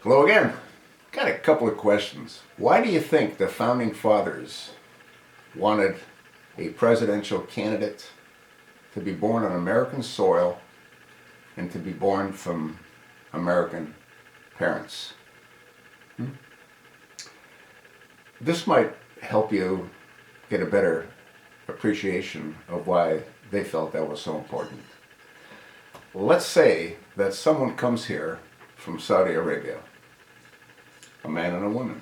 Hello again. Got a couple of questions. Why do you think the founding fathers wanted a presidential candidate to be born on American soil and to be born from American parents? This might help you get a better appreciation of why they felt that was so important. Let's say that someone comes here from Saudi Arabia, a man and a woman,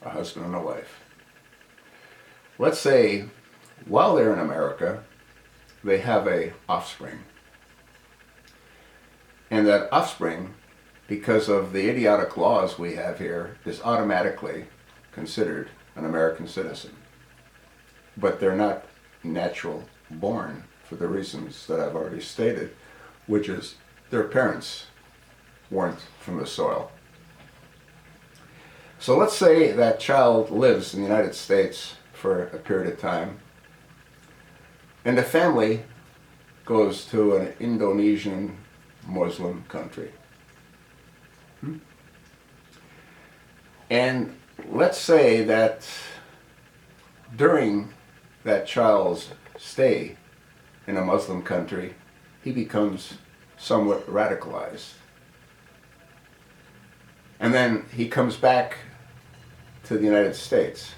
a husband and a wife. Let's say while they're in America, they have a offspring. And that offspring, because of the idiotic laws we have here, is automatically considered an American citizen. But they're not natural born for the reasons that I've already stated, which is their parents weren't from the soil. So let's say that child lives in the United States for a period of time, and the family goes to an Indonesian Muslim country. And let's say that during that child's stay in a Muslim country, he becomes somewhat radicalized. And then he comes back to the United States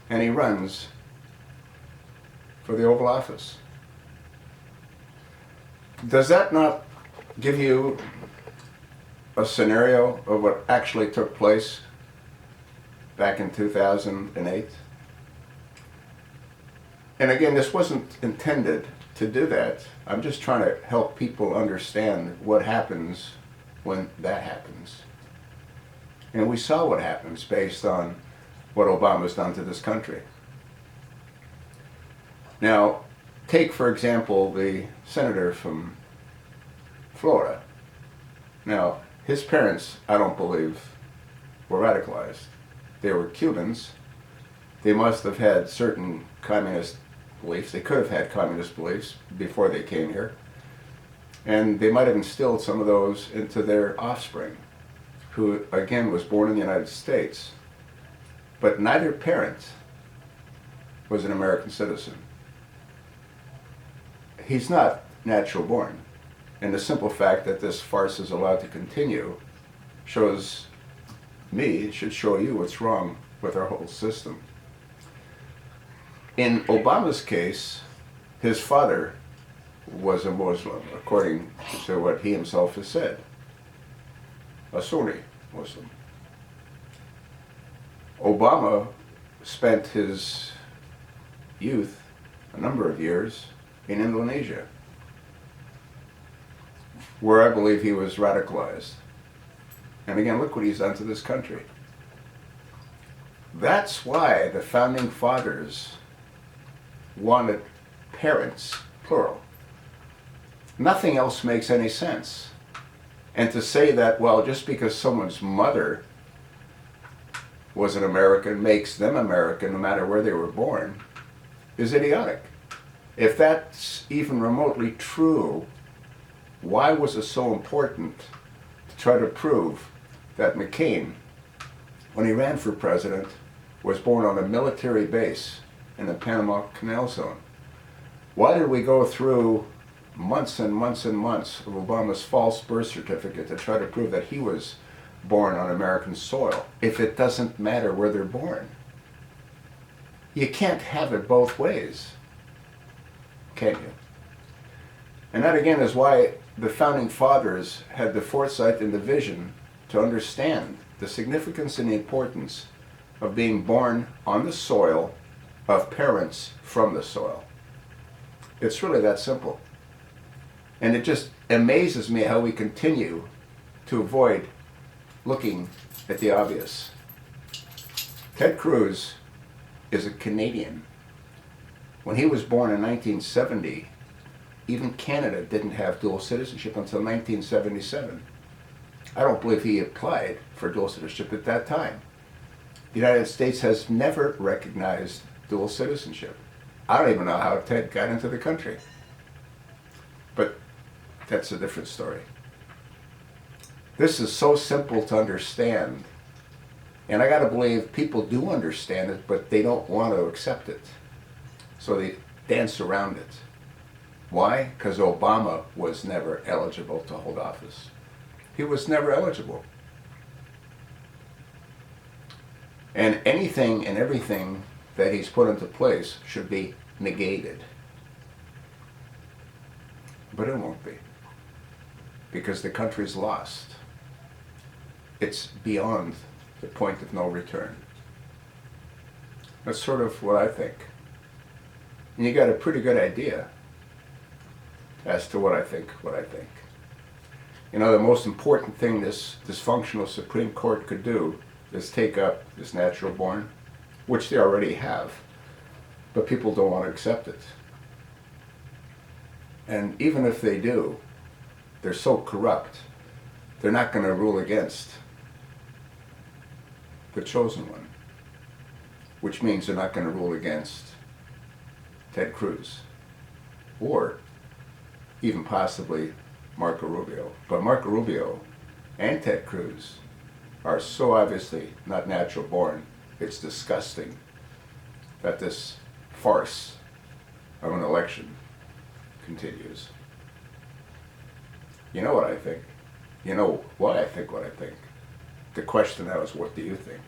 and he runs for the Oval Office. Does that not give you a scenario of what actually took place back in 2008? And again, this wasn't intended to do that. I'm just trying to help people understand what happens when that happens. And we saw what happens based on what Obama's done to this country. Now, take for example the senator from Florida. Now, his parents, I don't believe, were radicalized. They were Cubans. They must have had certain communist beliefs. They could have had communist beliefs before they came here. And they might have instilled some of those into their offspring, who again was born in the United States. But neither parent was an American citizen. He's not natural born. And the simple fact that this farce is allowed to continue shows me, it should show you what's wrong with our whole system. In Obama's case, his father was a Muslim, according to what he himself has said, a Sunni Muslim. Obama spent his youth, a number of years, in Indonesia, where I believe he was radicalized. And again, look what he's done to this country. That's why the founding fathers wanted parents, plural. Nothing else makes any sense. And to say that, well, just because someone's mother was an American makes them American no matter where they were born, is idiotic. If that's even remotely true, why was it so important to try to prove that McCain, when he ran for president, was born on a military base in the Panama Canal Zone? Why did we go through months and months and months of Obama's false birth certificate to try to prove that he was born on American soil if it doesn't matter where they're born? You can't have it both ways, can you? And that again is why the founding fathers had the foresight and the vision to understand the significance and the importance of being born on the soil of parents from the soil. It's really that simple. And it just amazes me how we continue to avoid looking at the obvious. Ted Cruz is a Canadian. When he was born in 1970, even Canada didn't have dual citizenship until 1977. I don't believe he applied for dual citizenship at that time. The United States has never recognized dual citizenship. I don't even know how Ted got into the country. But that's a different story. This is so simple to understand. And I gotta believe people do understand it, but they don't want to accept it. So they dance around it. Why? Because Obama was never eligible to hold office. He was never eligible. And anything and everything that he's put into place should be negated. But it won't be. Because the country's lost. It's beyond the point of no return. That's sort of what I think. And you got a pretty good idea as to what I think. You know, the most important thing this dysfunctional Supreme Court could do is take up this natural born, which they already have, but people don't want to accept it. And even if they do, they're so corrupt, they're not going to rule against the chosen one, which means they're not going to rule against Ted Cruz or even possibly Marco Rubio. But Marco Rubio and Ted Cruz are so obviously not natural born, it's disgusting that this farce of an election continues. You know what I think? You know why I think what I think? The question now is, what do you think?